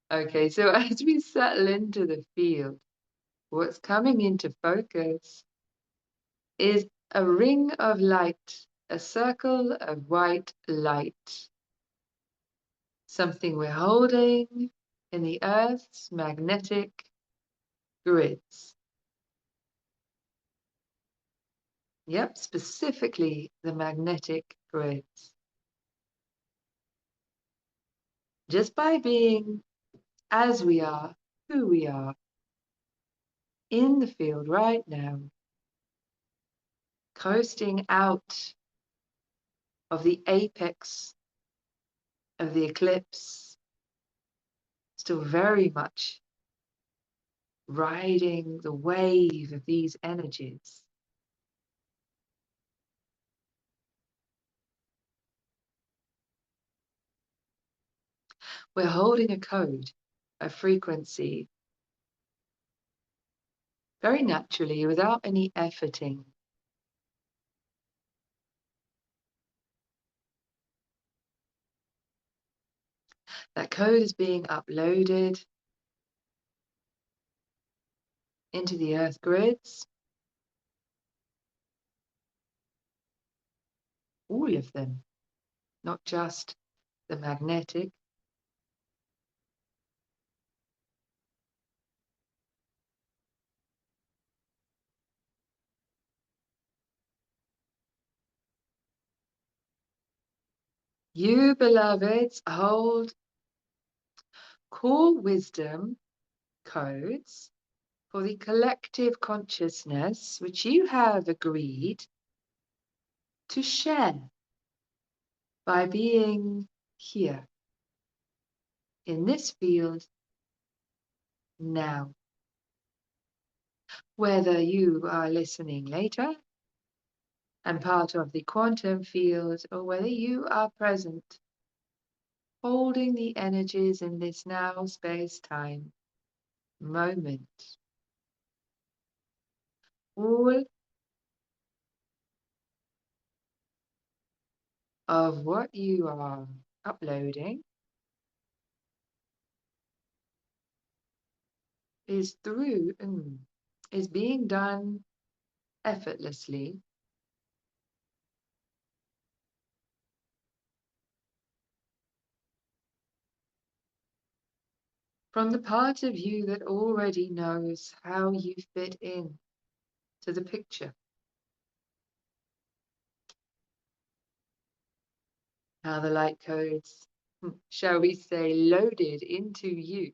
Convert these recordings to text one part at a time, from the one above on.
Okay, so as we settle into the field, what's coming into focus is a ring of light, a circle of white light, something we're holding in the Earth's magnetic grids. Yep, specifically the magnetic grids. Just by being as we are, who we are, in the field right now, coasting out of the apex of the eclipse, still very much riding the wave of these energies. We're holding a code, a frequency, very naturally, without any efforting. That code is being uploaded into the earth grids, all of them, not just the magnetic. You, beloveds, hold core wisdom codes for the collective consciousness which you have agreed to share by being here in this field now. Whether you are listening later and part of the quantum field, or whether you are present, holding the energies in this now space-time moment. All of what you are uploading is being done effortlessly from the part of you that already knows how you fit in to the picture. How the light codes, shall we say, loaded into you,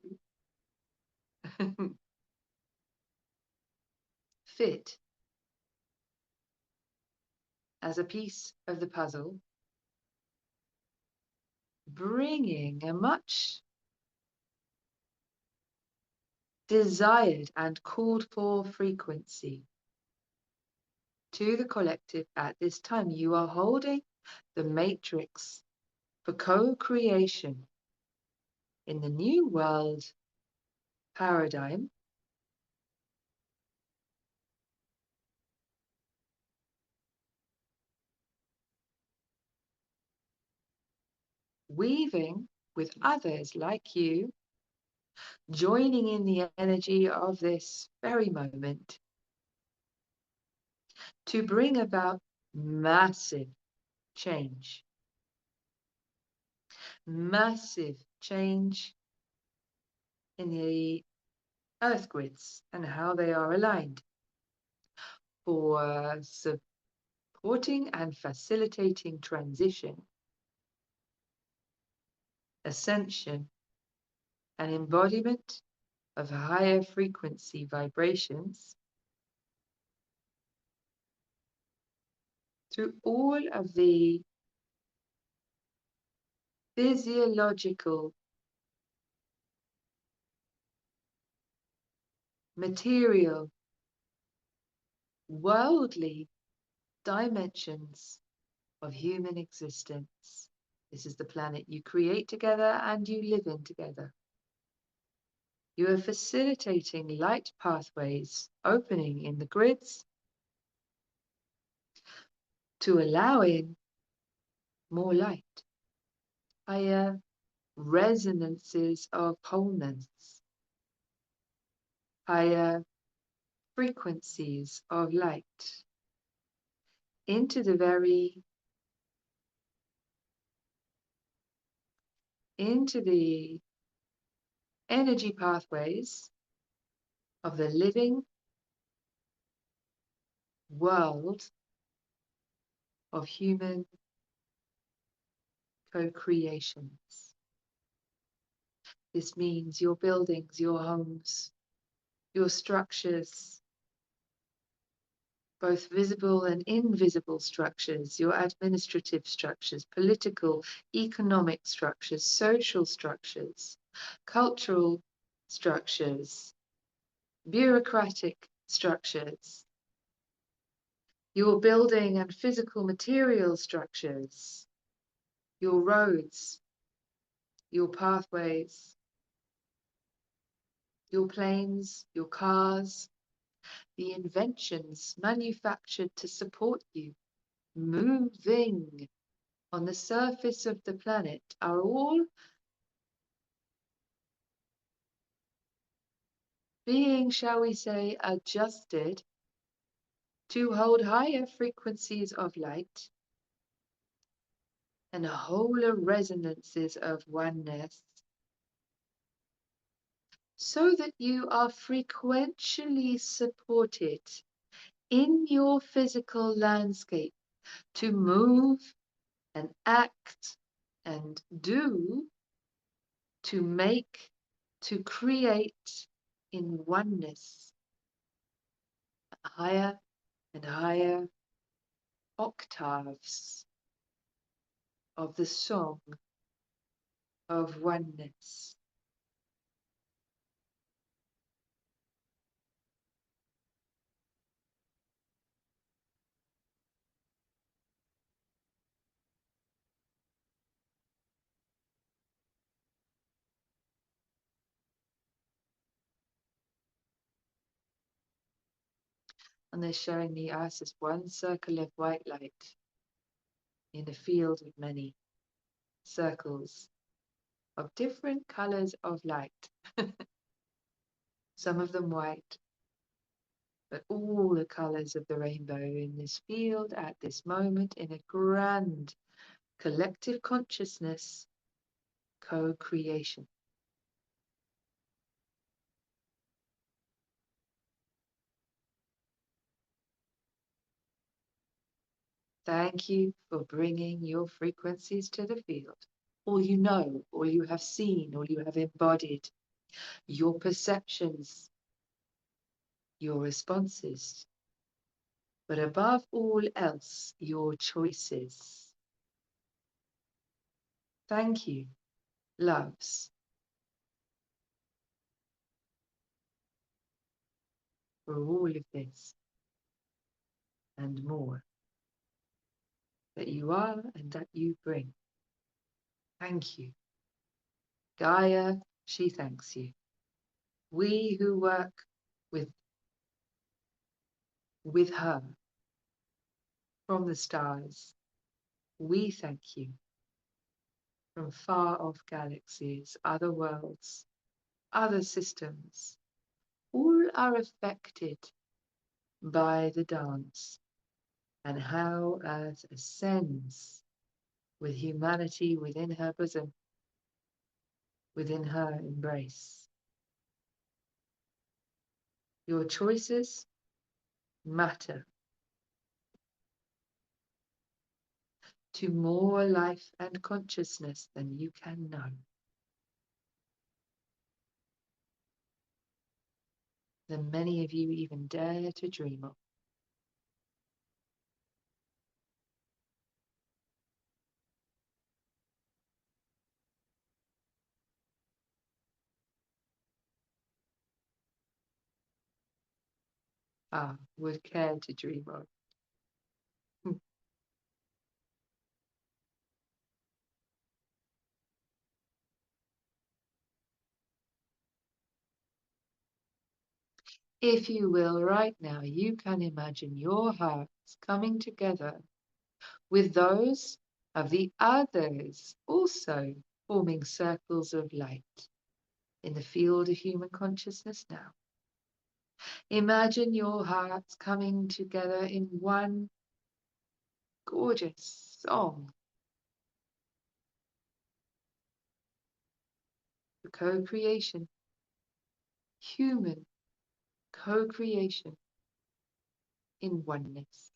fit as a piece of the puzzle, bringing a much desired and called for frequency to the collective at this time. You are holding the matrix for co-creation in the new world paradigm, weaving with others like you, joining in the energy of this very moment to bring about massive change. Massive change in the earth grids and how they are aligned for supporting and facilitating transition, ascension, and embodiment of higher frequency vibrations through all of the physiological, material, worldly dimensions of human existence. This is the planet you create together and you live in together. You are facilitating light pathways opening in the grids to allow in more light, higher resonances of wholeness, higher frequencies of light into the energy pathways of the living world of human co-creations. This means your buildings, your homes, your structures, both visible and invisible structures, your administrative structures, political, economic structures, social structures, cultural structures, bureaucratic structures, your building and physical material structures, your roads, your pathways, your planes, your cars, the inventions manufactured to support you, moving on the surface of the planet, are all being, shall we say, adjusted to hold higher frequencies of light and wholer resonances of oneness, so that you are frequentially supported in your physical landscape to move and act and do, to make, to create in oneness, higher and higher octaves of the song of oneness. And they're showing the us as one circle of white light in a field of many circles of different colors of light. Some of them white, but all the colors of the rainbow in this field at this moment in a grand collective consciousness co-creation. Thank you for bringing your frequencies to the field. All you know, all you have seen, all you have embodied, your perceptions, your responses, but above all else, your choices. Thank you, loves, for all of this and more that you are and that you bring. Thank you. Gaia, she thanks you. We who work with her from the stars, we thank you. From far off galaxies, other worlds, other systems, all are affected by the dance and how Earth ascends with humanity within her bosom, within her embrace. Your choices matter to more life and consciousness than you can know, than many of you even dare to dream of. Would care to dream of. If you will, right now, you can imagine your hearts coming together with those of the others also forming circles of light in the field of human consciousness now. Imagine your hearts coming together in one gorgeous song. The co-creation, human co-creation in oneness.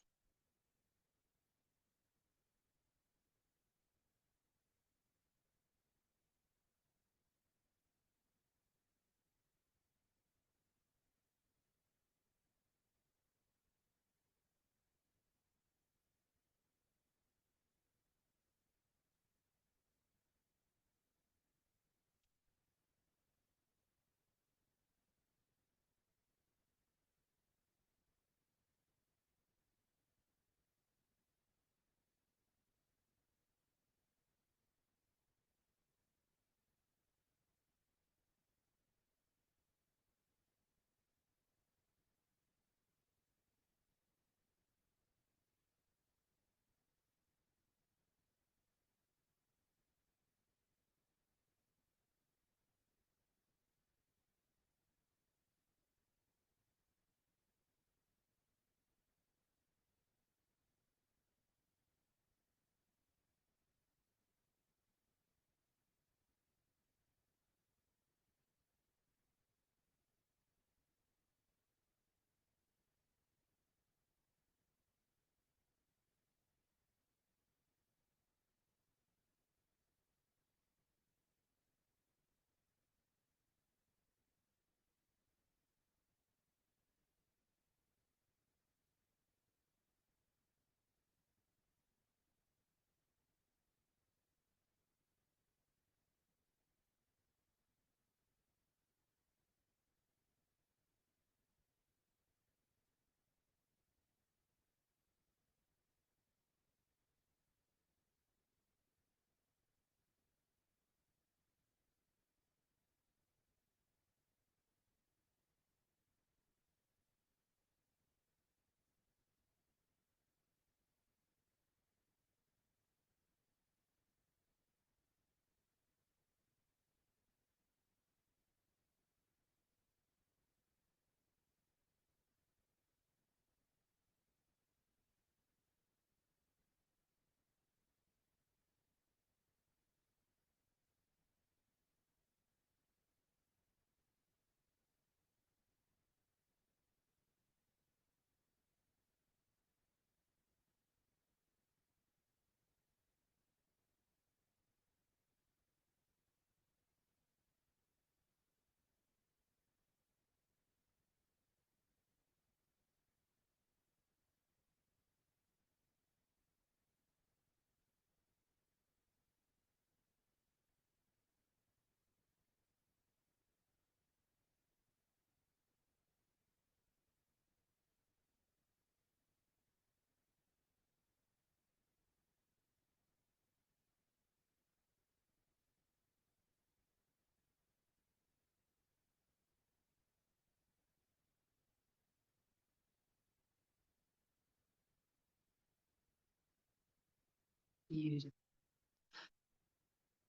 Beautiful.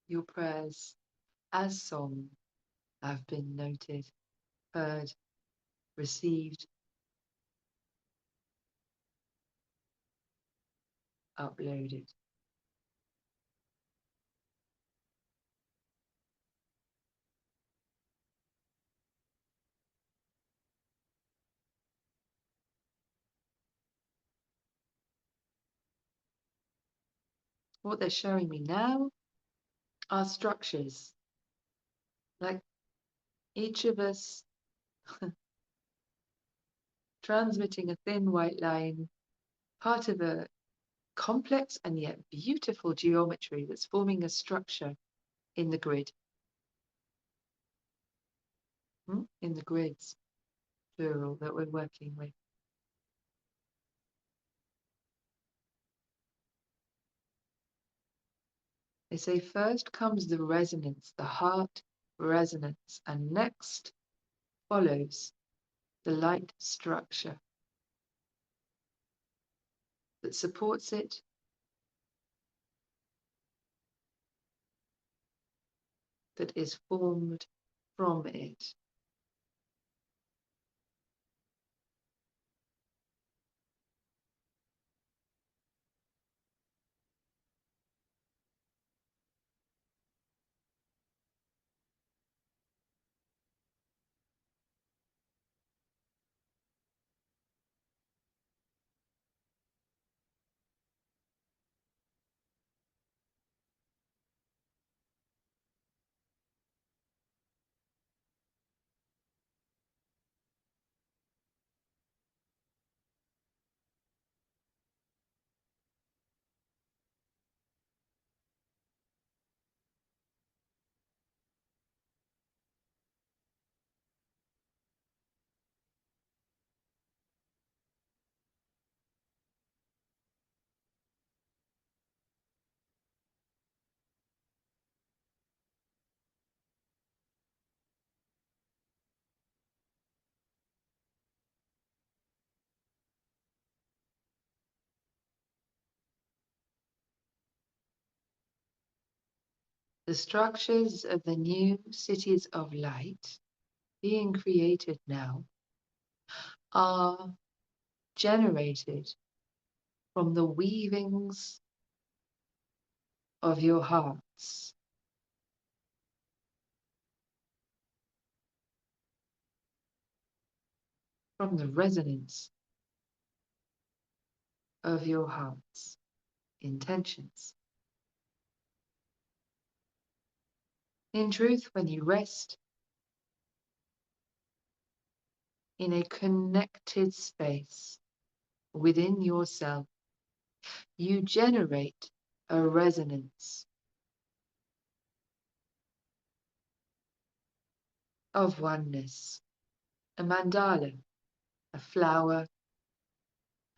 Your prayers as song have been noted, heard, received, uploaded. What they're showing me now are structures, like each of us transmitting a thin white line, part of a complex and yet beautiful geometry that's forming a structure in the grid. In the grids, plural, that we're working with. They say first comes the resonance, the heart resonance, and next follows the light structure that supports it that is formed from it. The structures of the new cities of light being created now are generated from the weavings of your hearts, from the resonance of your heart's intentions. In truth, when you rest in a connected space within yourself, you generate a resonance of oneness, a mandala, a flower,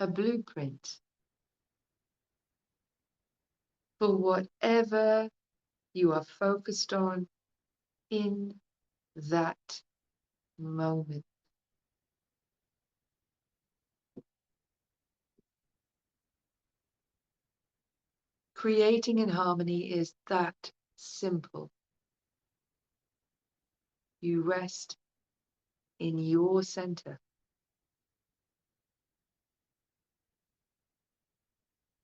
a blueprint for whatever you are focused on in that moment. Creating in harmony is that simple. You rest in your center.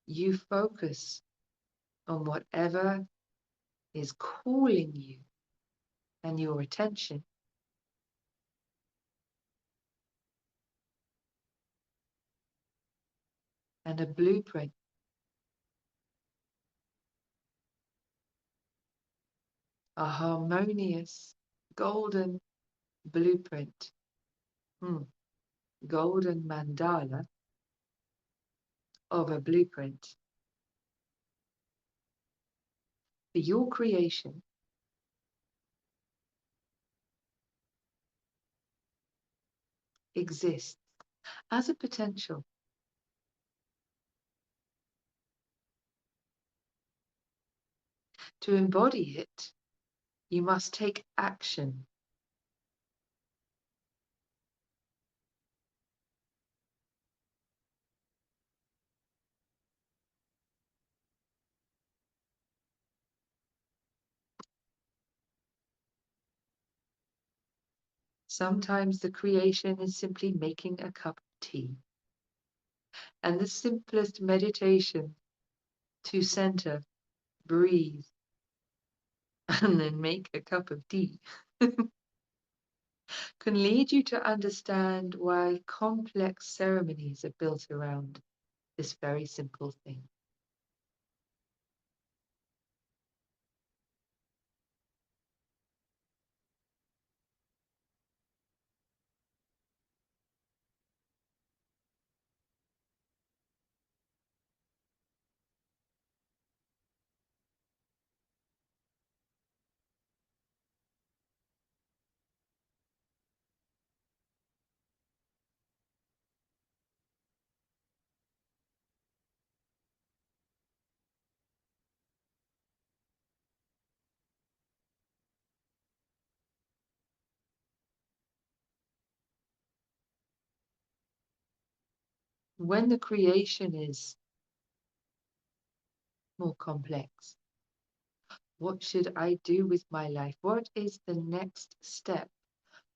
You focus on whatever is calling you and your attention. And a blueprint, a harmonious golden blueprint, golden mandala of a blueprint for your creation exists as a potential. To embody it, you must take action. Sometimes the creation is simply making a cup of tea. And the simplest meditation to center, breathe, and then make a cup of tea can lead you to understand why complex ceremonies are built around this very simple thing. When the creation is more complex, What should I do with my life? What is the next step?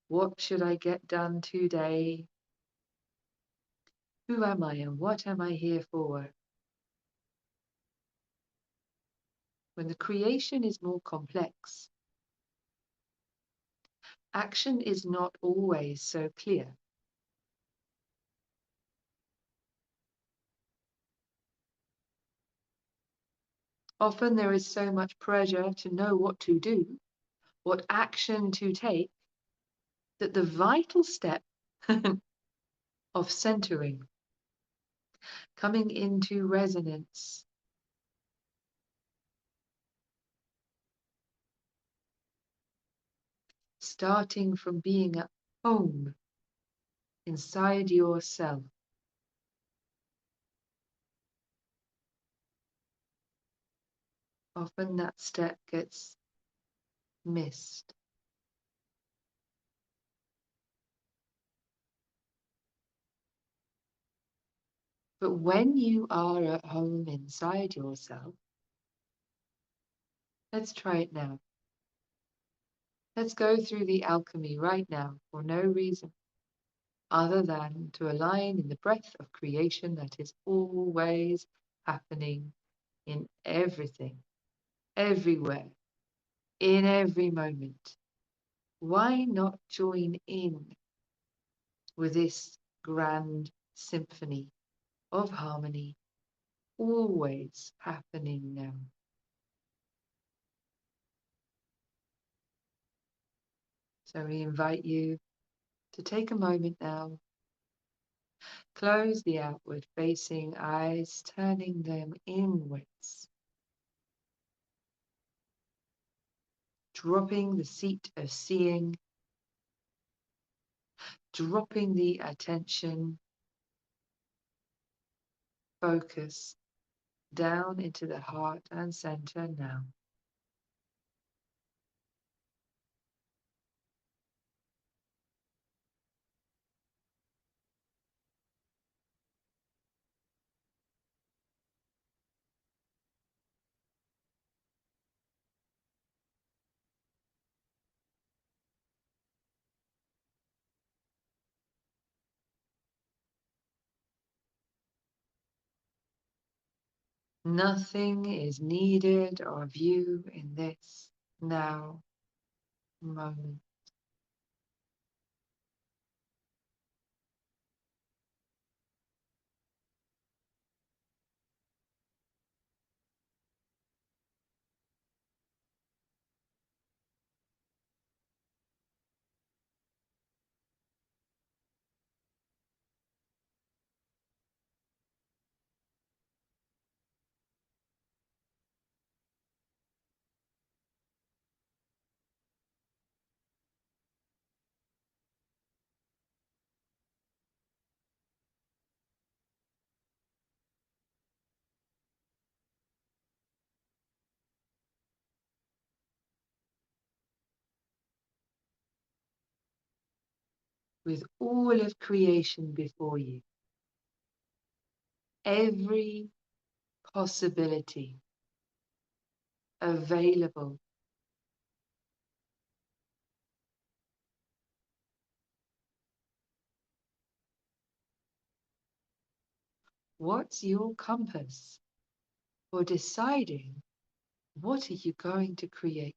What should I get done today? Who am I and what am I here for? When the creation is more complex, action is not always so clear. Often there is so much pressure to know what to do, what action to take, that the vital step of centering, coming into resonance, starting from being at home inside yourself, often that step gets missed. But when you are at home inside yourself, let's try it now. Let's go through the alchemy right now for no reason other than to align in the breath of creation that is always happening in everything, everywhere, in every moment. Why not join in with this grand symphony of harmony always happening now? So we invite you to take a moment now, close the outward facing eyes, turning them inwards, dropping the seat of seeing, dropping the attention, focus down into the heart and center now. Nothing is needed of you in this now moment. With all of creation before you, every possibility available, what's your compass for deciding what are you going to create?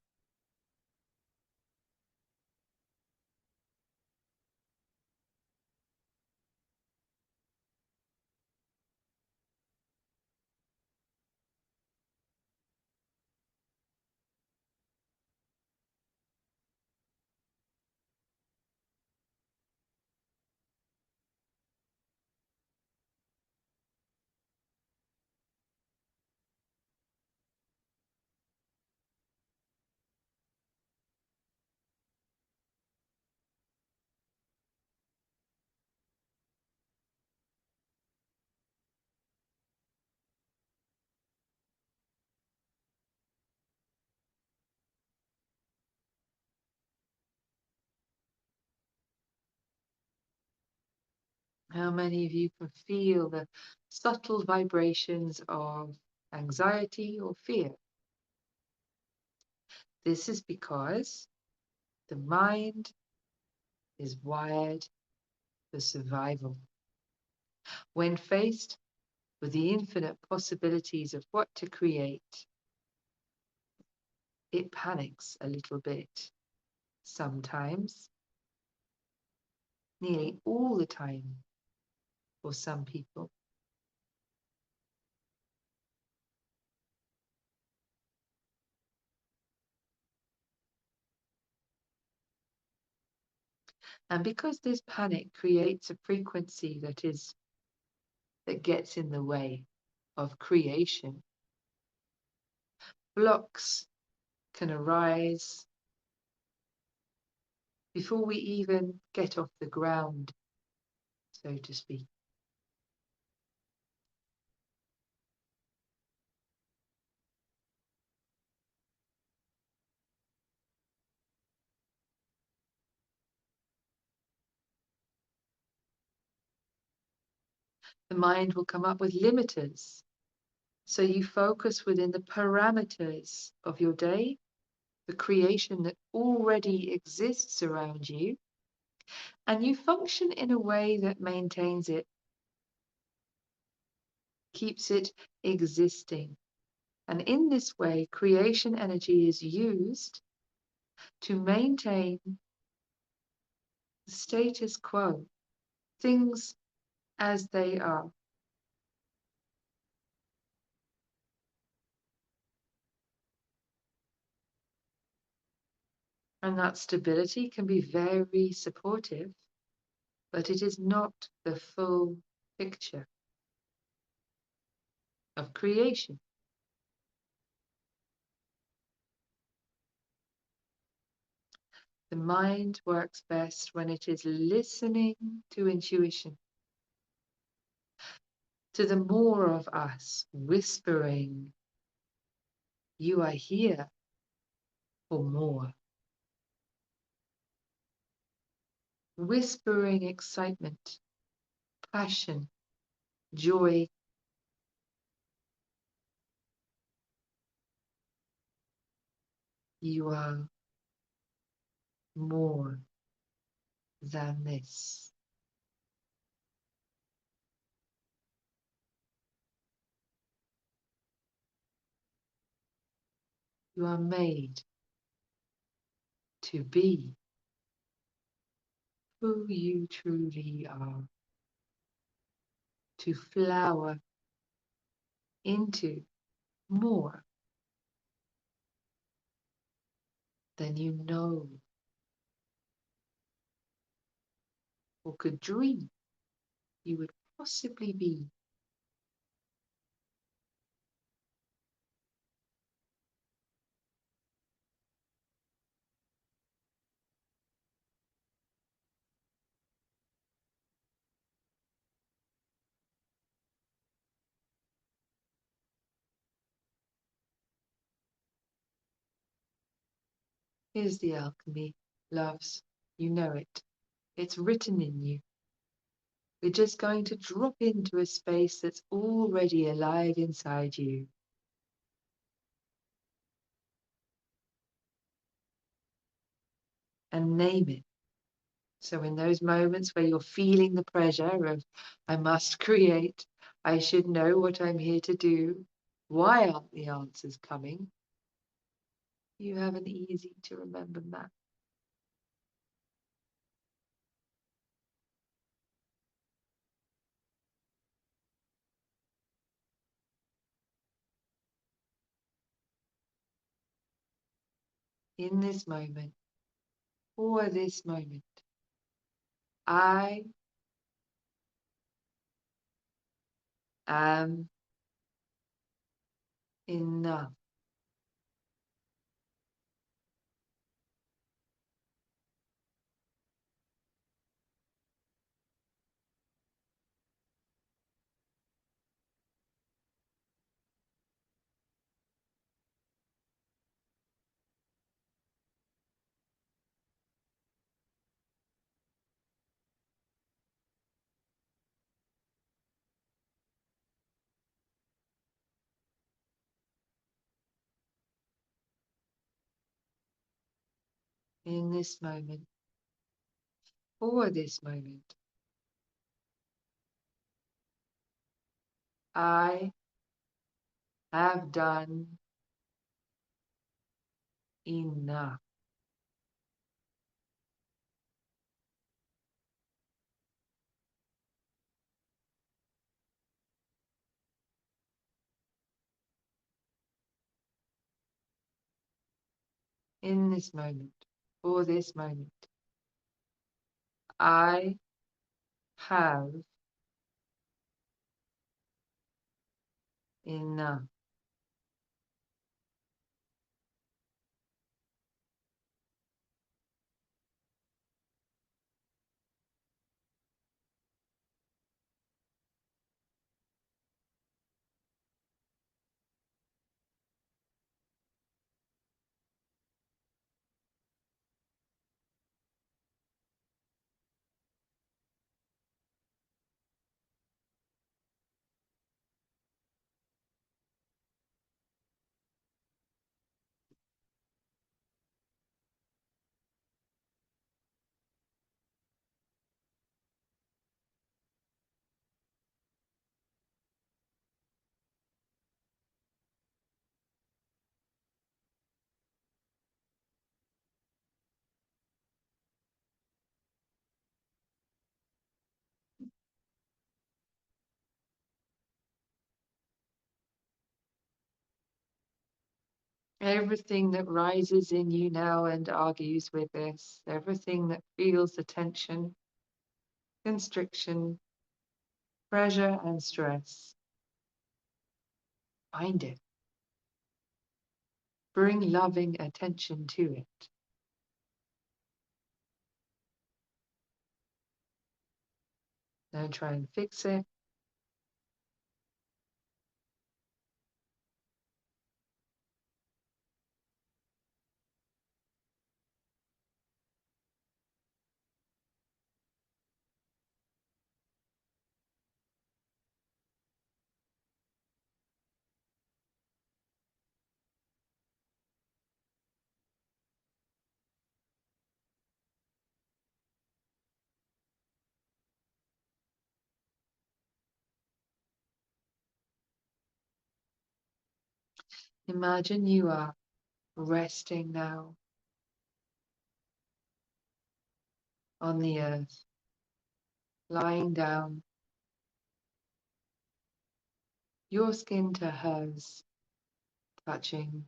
How many of you can feel the subtle vibrations of anxiety or fear This is because the mind is wired for survival. When faced with the infinite possibilities of what to create, it panics a little bit. Sometimes, nearly all the time for some people. And because this panic creates a frequency that gets in the way of creation, blocks can arise before we even get off the ground, so to speak. The mind will come up with limiters, so you focus within the parameters of your day, the creation that already exists around you, and you function in a way that maintains it, keeps it existing. And in this way, creation energy is used to maintain the status quo, things as they are. And that stability can be very supportive, but it is not the full picture of creation. The mind works best when it is listening to intuition, to the more of us whispering, "You are here for more." Whispering excitement, passion, joy. You are more than this. You are made to be who you truly are, to flower into more than you know or could dream you would possibly be. Here's the alchemy, loves. You know it. It's written in you. We're just going to drop into a space that's already alive inside you. And name it. So in those moments where you're feeling the pressure of, I must create, I should know what I'm here to do, why aren't the answers coming? You have an easy to remember map. In this moment, for this moment, I am enough. in this moment, for this moment. I have done enough. In this moment, for this moment. I have enough. Everything that rises in you now and argues with this, everything that feels the tension, constriction, pressure, and stress, find it. Bring loving attention to it. Don't try and fix it. Imagine you are resting now on the earth, lying down, your skin to hers, touching.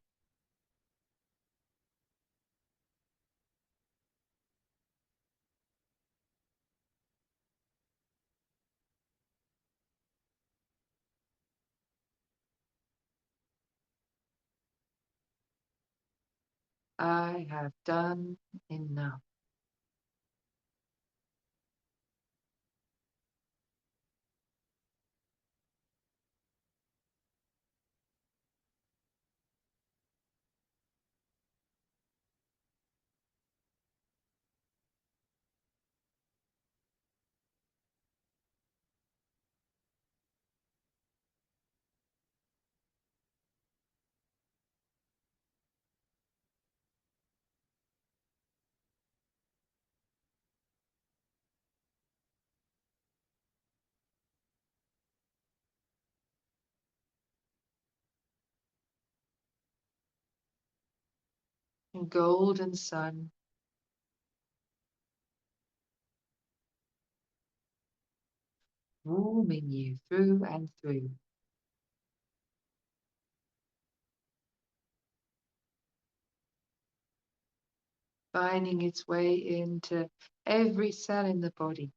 I have done enough. Golden sun, warming you through and through. Finding its way into every cell in the body.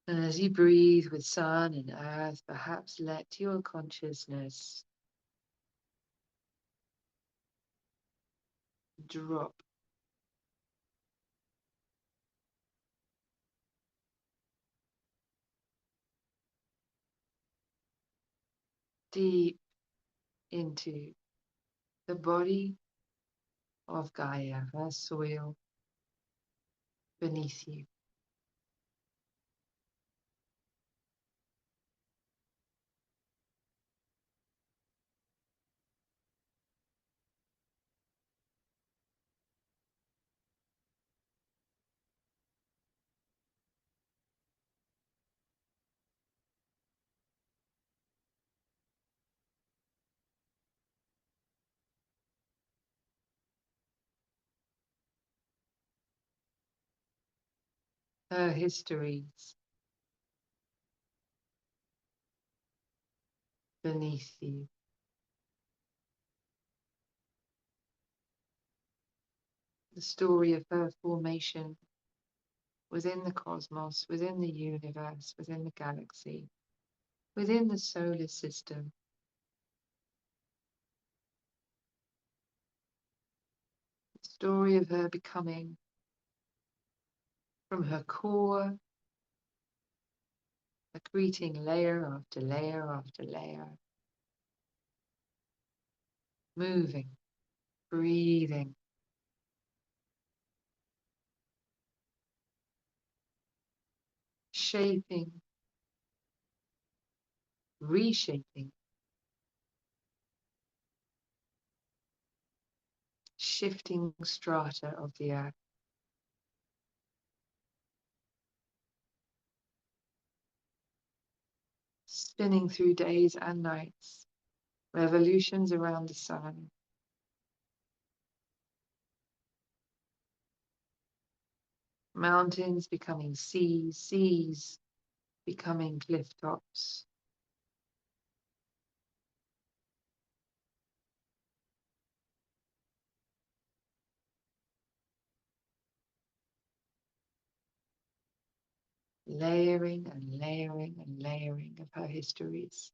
And as you breathe with sun and earth, perhaps let your consciousness drop deep into the body of Gaia, her soil beneath you. Her histories beneath you. The story of her formation within the cosmos, within the universe, within the galaxy, within the solar system. The story of her becoming from her core, accreting layer after layer after layer, moving, breathing, shaping, reshaping, shifting strata of the earth, spinning through days and nights, revolutions around the sun, mountains becoming seas, seas becoming cliff tops, layering and layering and layering of her histories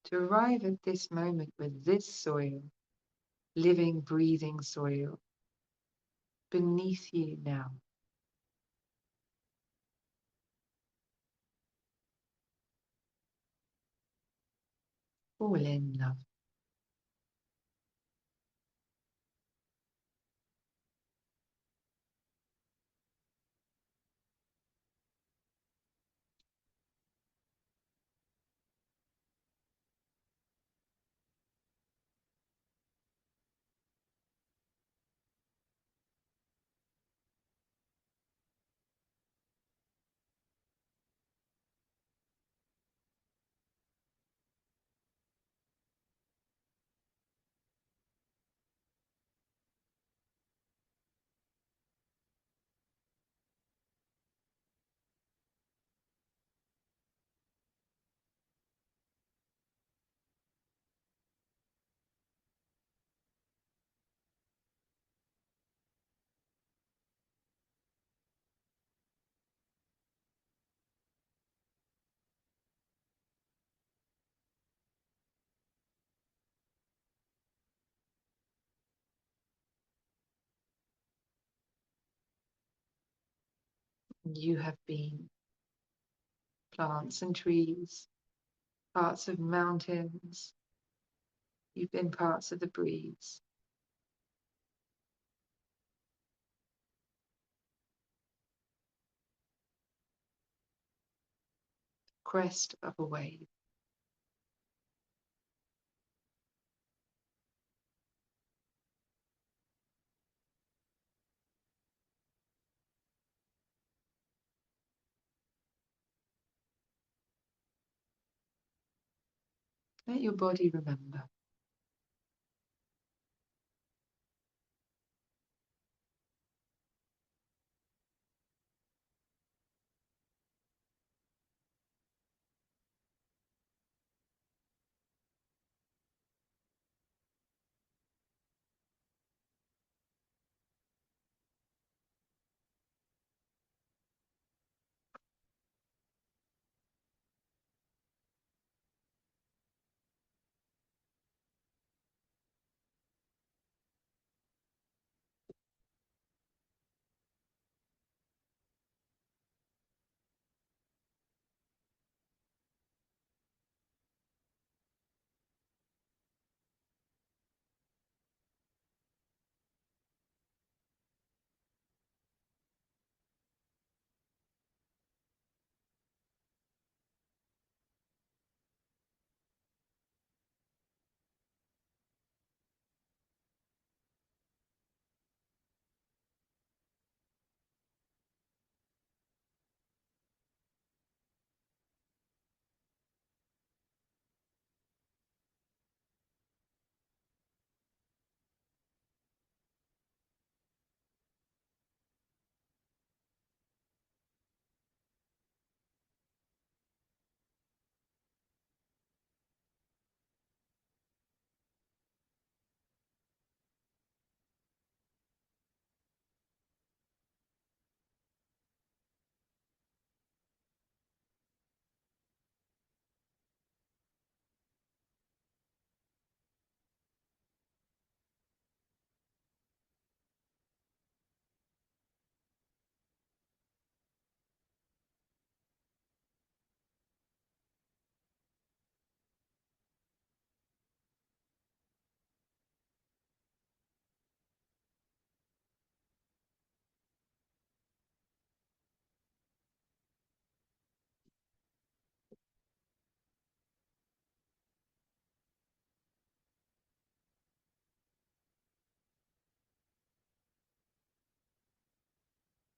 to arrive at this moment with this soil, living, breathing soil beneath you now. Fall in, love. You have been plants and trees, parts of mountains. You've been parts of the breeze, crest of a wave. Let your body remember.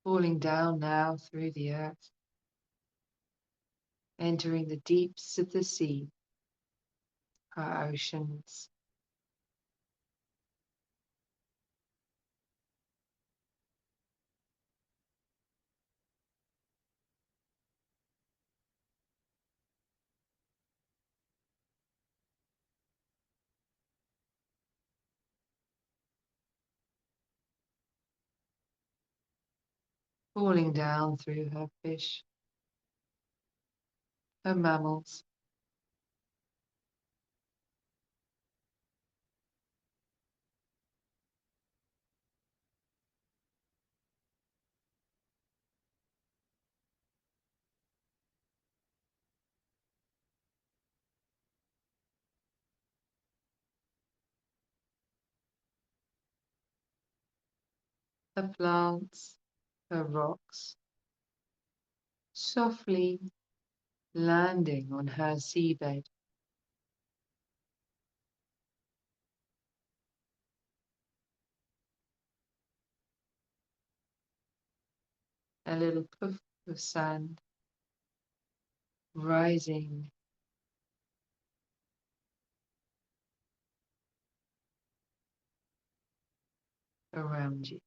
falling down now through the earth, entering the deeps of the sea, our oceans, falling down through her fish, her mammals, her plants, her rocks, softly landing on her seabed. A little poof of sand rising around you.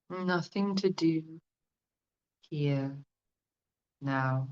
Nothing to do here now.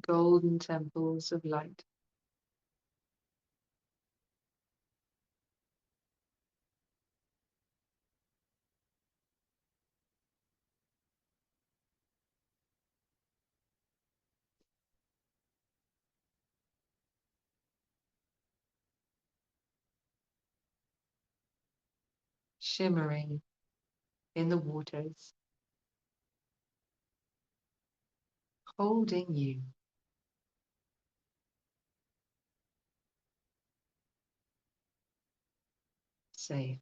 Golden temples of light. Shimmering in the waters, holding you safe.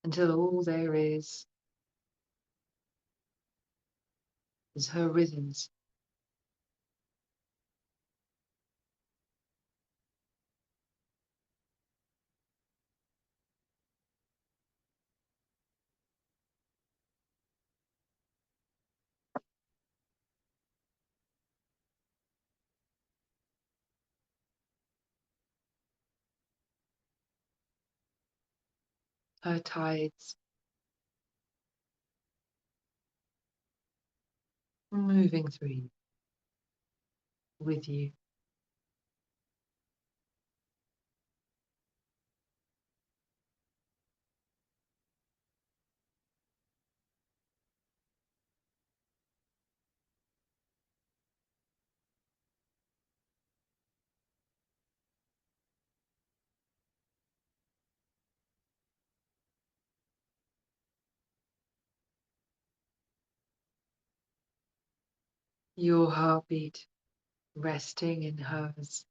until all there is her rhythms. Her tides, moving through you, with you. Your heartbeat resting in hers.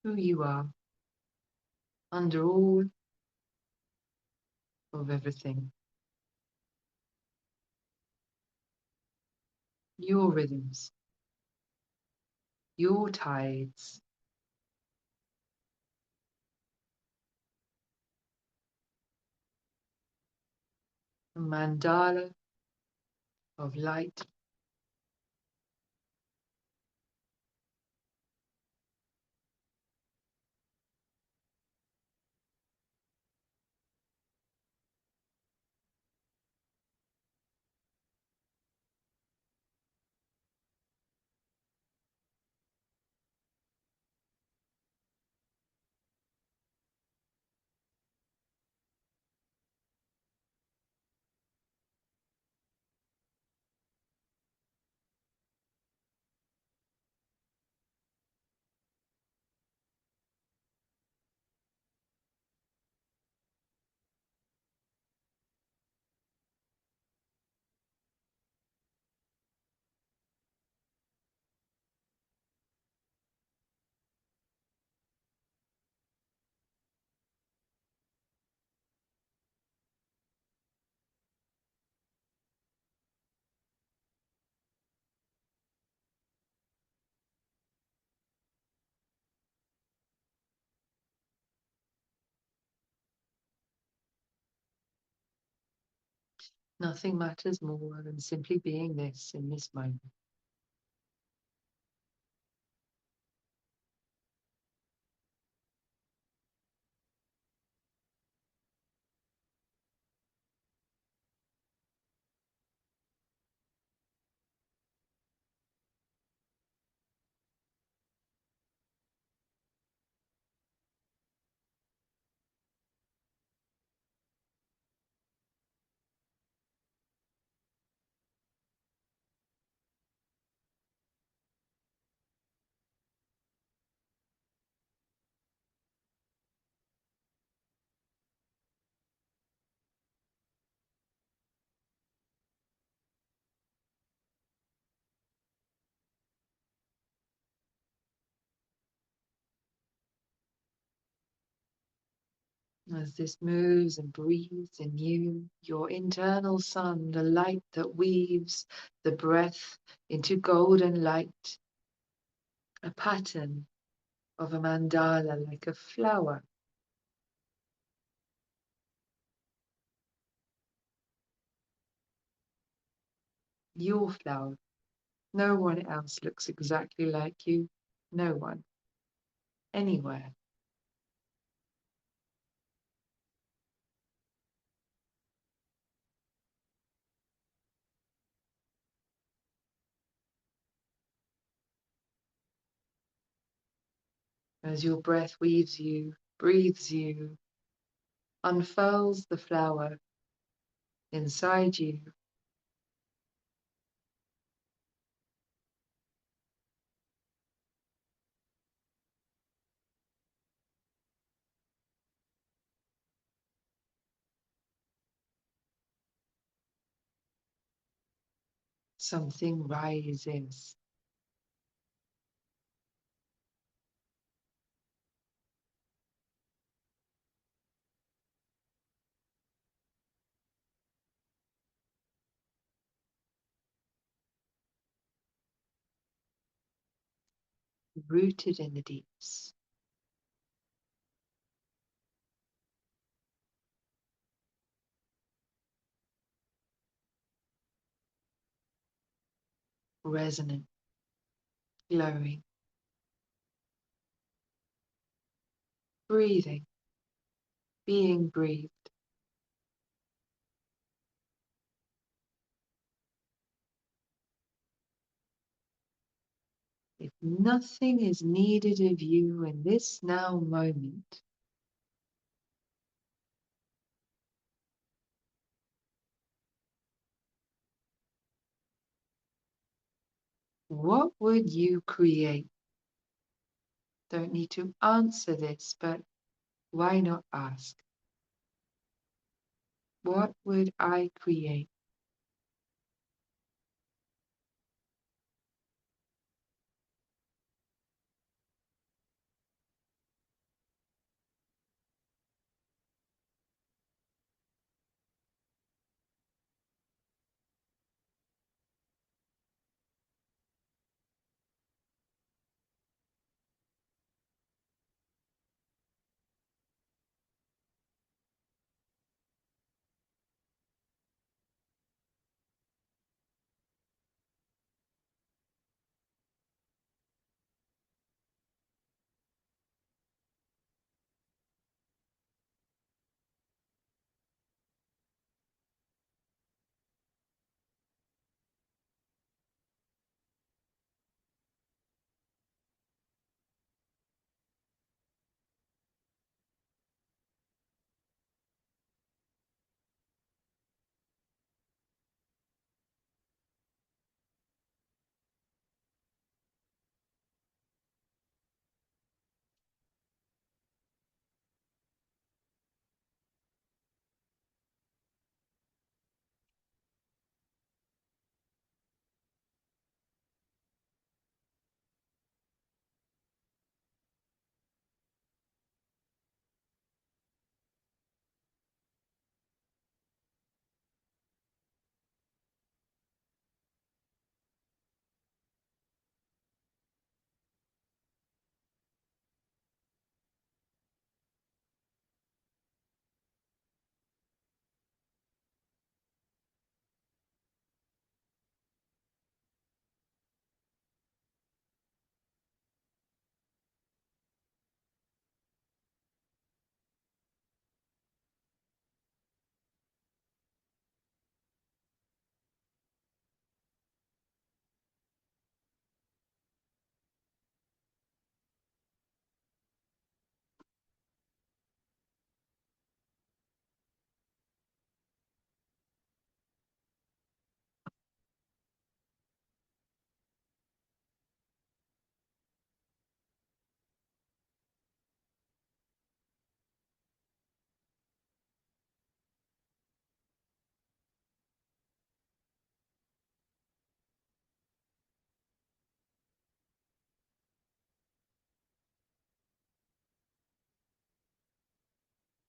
Who you are, under all of everything. Your rhythms, your tides, a mandala of light. Nothing matters more than simply being this in this moment. As this moves and breathes in you, your internal sun, the light that weaves the breath into golden light, a pattern of a mandala like a flower, your flower, No one else looks exactly like you. No one. Anywhere. As your breath weaves you, breathes you, unfurls the flower inside you, something rises. Rooted in the deeps. Resonant, glowing, breathing, being breathed. If nothing is needed of you in this now moment, what would you create? Don't need to answer this, but why not ask? What would I create?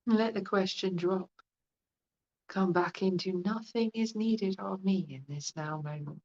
Let the question drop. Come back into nothing is needed of me in this now moment.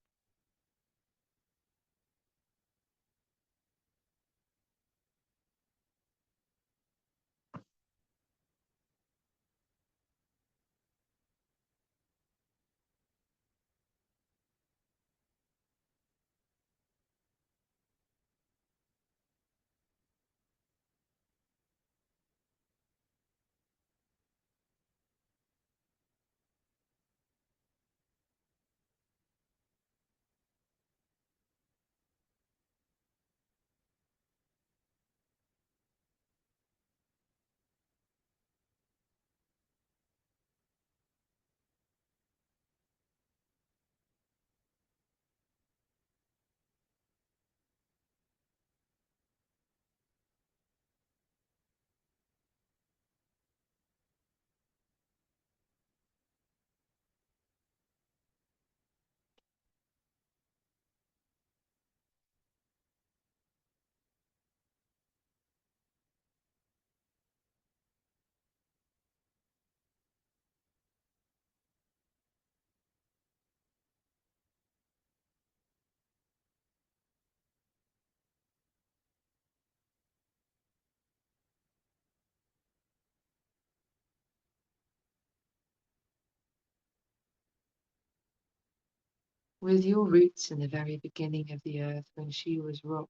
with your roots in the very beginning of the earth when she was rock,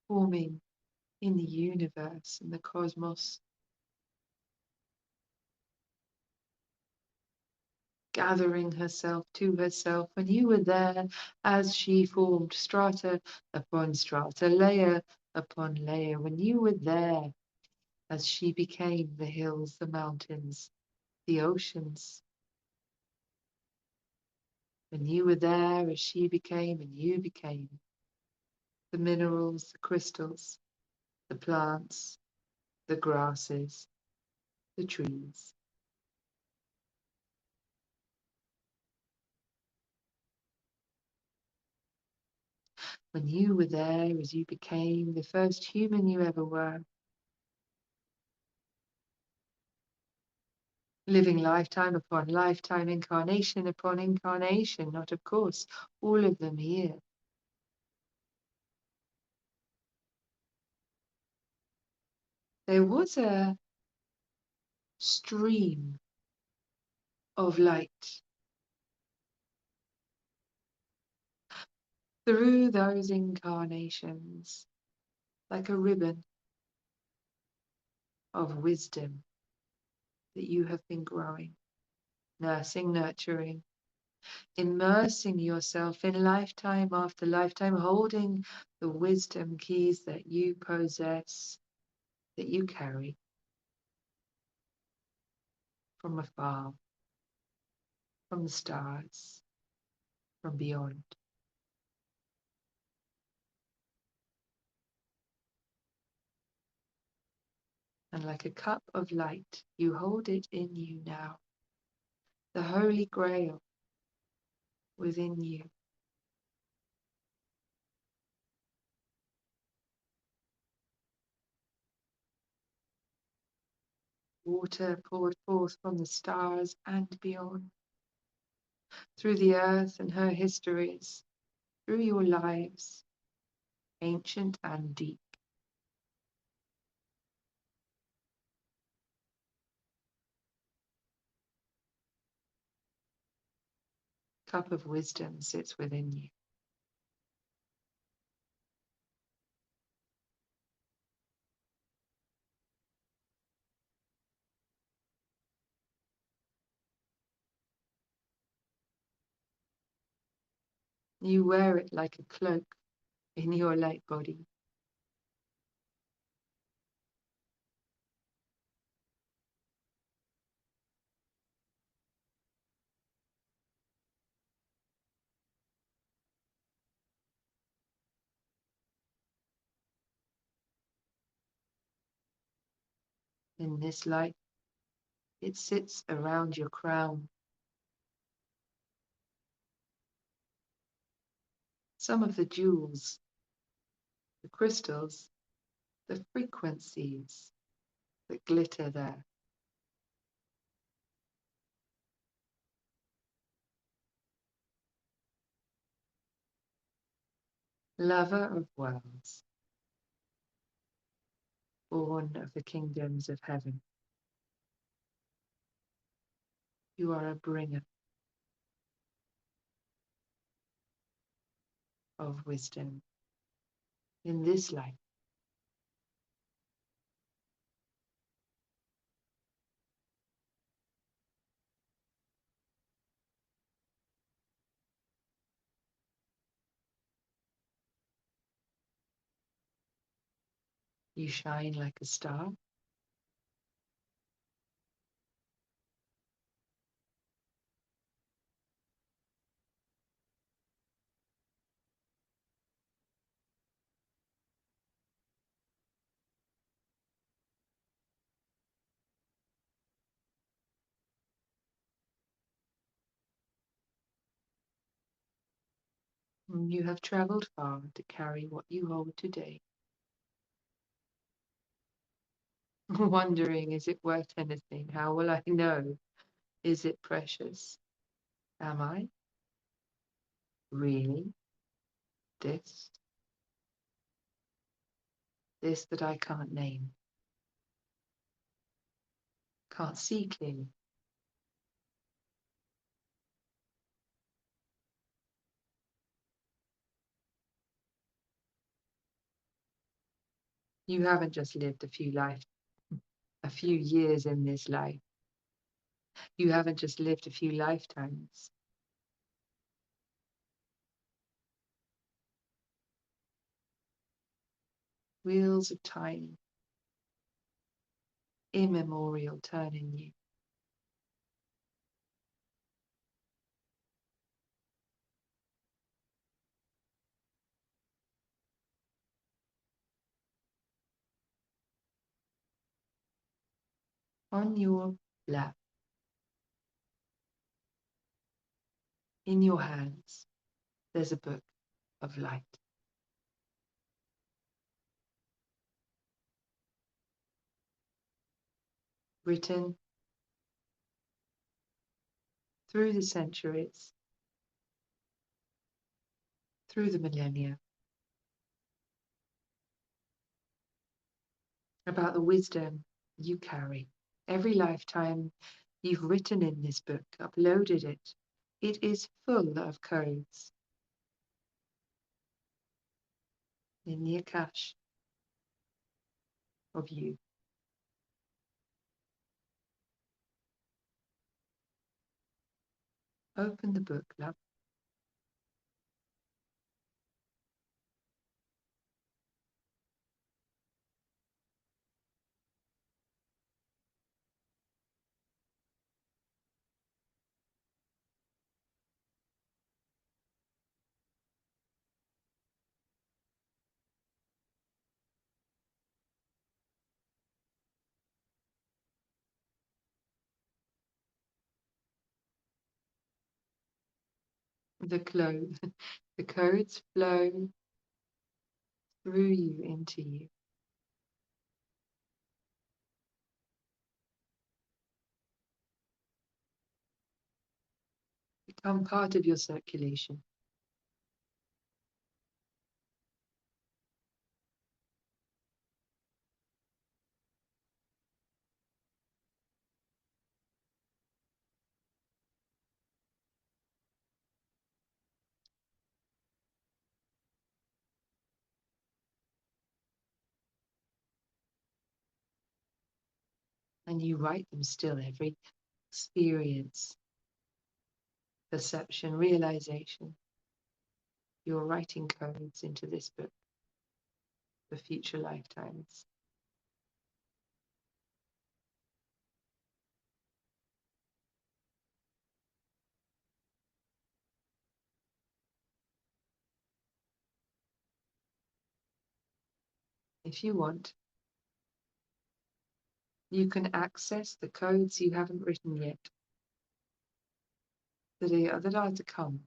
forming in the universe and the cosmos, gathering herself to herself when you were there as she formed strata upon strata, layer upon layer, when you were there as she became the hills, the mountains, the oceans, when you were there as she became and you became the minerals, the crystals, the plants, the grasses, the trees. When you were there as you became the first human you ever were, living lifetime upon lifetime, incarnation upon incarnation, not of course, all of them here. There was a stream of light through those incarnations, like a ribbon of wisdom that you have been growing, nursing, nurturing, immersing yourself in lifetime after lifetime, holding the wisdom keys that you possess, that you carry from afar, from the stars, from beyond. And like a cup of light, you hold it in you now, the Holy Grail within you. Water poured forth from the stars and beyond, through the earth and her histories, through your lives, ancient and deep. Cup of wisdom sits within you. You wear it like a cloak in your light body. In this light, it sits around your crown. Some of the jewels, the crystals, the frequencies that glitter there. Lover of worlds, born of the kingdoms of heaven. You are a bringer of wisdom in this life. You shine like a star. You have traveled far to carry what you hold today. Wondering, is it worth anything? How will I know? Is it precious? Am I? Really? This? This that I can't name, can't see clearly. You haven't just lived a few years in this life. You haven't just lived a few lifetimes. Wheels of time, immemorial, turn in you. On your lap, in your hands, there's a book of light. Written through the centuries, through the millennia, about the wisdom you carry. Every lifetime you've written in this book, uploaded it. It is full of codes in the Akash of you. Open the book, love. The the codes flow through you into you. Become part of your circulation. And you write them still, every experience, perception, realization. You're writing codes into this book for future lifetimes. If you want, you can access the codes you haven't written yet that are to come.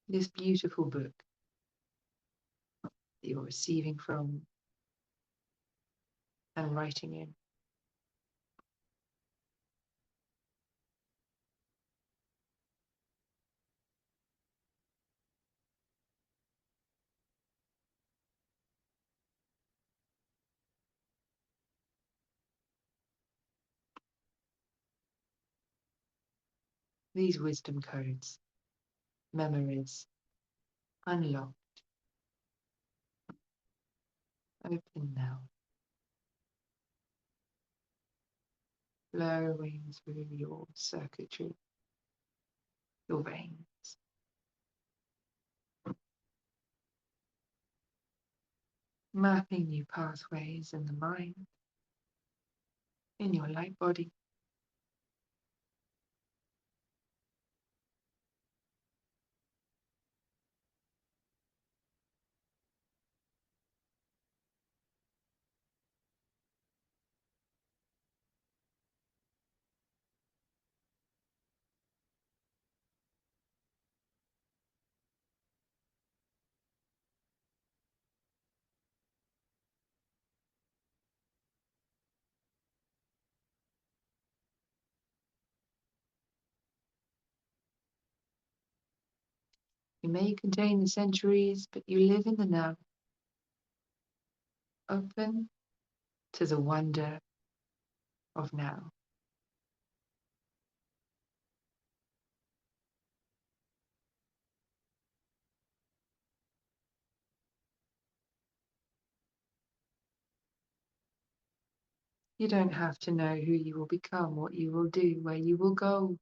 This beautiful book that you're receiving from and writing in. These wisdom codes, memories, unlocked, open now, flowing through your circuitry, your veins, mapping new pathways in the mind, in your light body. You may contain the centuries, but you live in the now, open to the wonder of now. You don't have to know who you will become, what you will do, where you will go,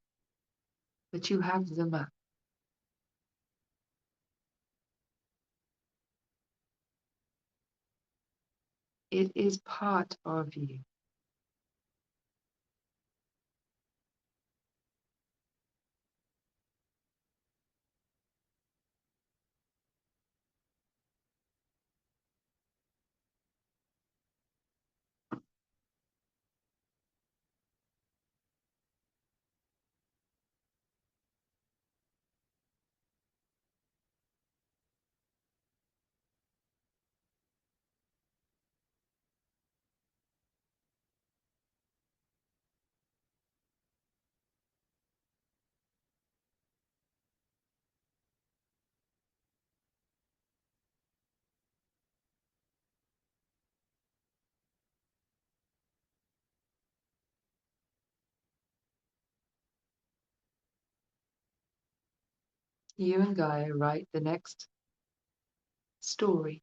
but you have the map. It is part of you. You and Gaia write the next story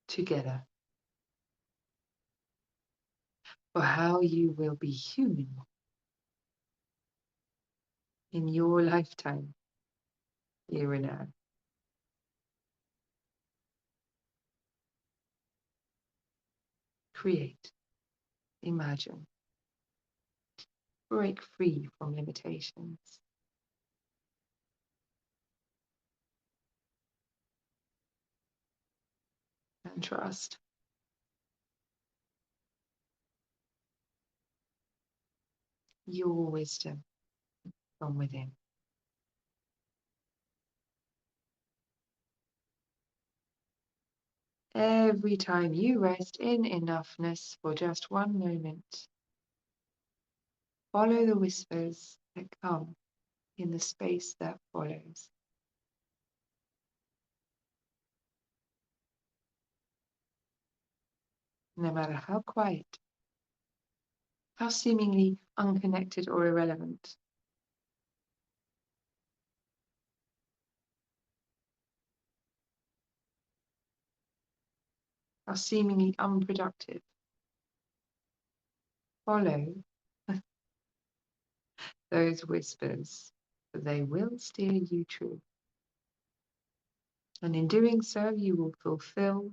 together for how you will be human in your lifetime, here and now. Create, imagine, break free from limitations, and trust. Your wisdom from within. Every time you rest in enoughness for just one moment, follow the whispers that come in the space that follows. No matter how quiet, how seemingly unconnected or irrelevant, how seemingly unproductive, follow those whispers, for they will steer you true. And in doing so, you will fulfill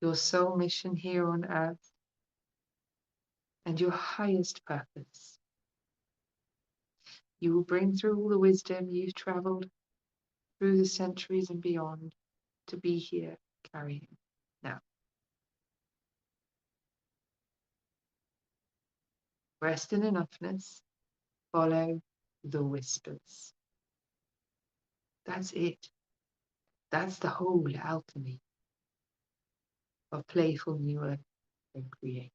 your soul mission here on earth and your highest purpose. You will bring through all the wisdom you've traveled through the centuries and beyond to be here carrying now. Rest in enoughness, follow the whispers. That's it. That's the whole alchemy of playful new earth and creating.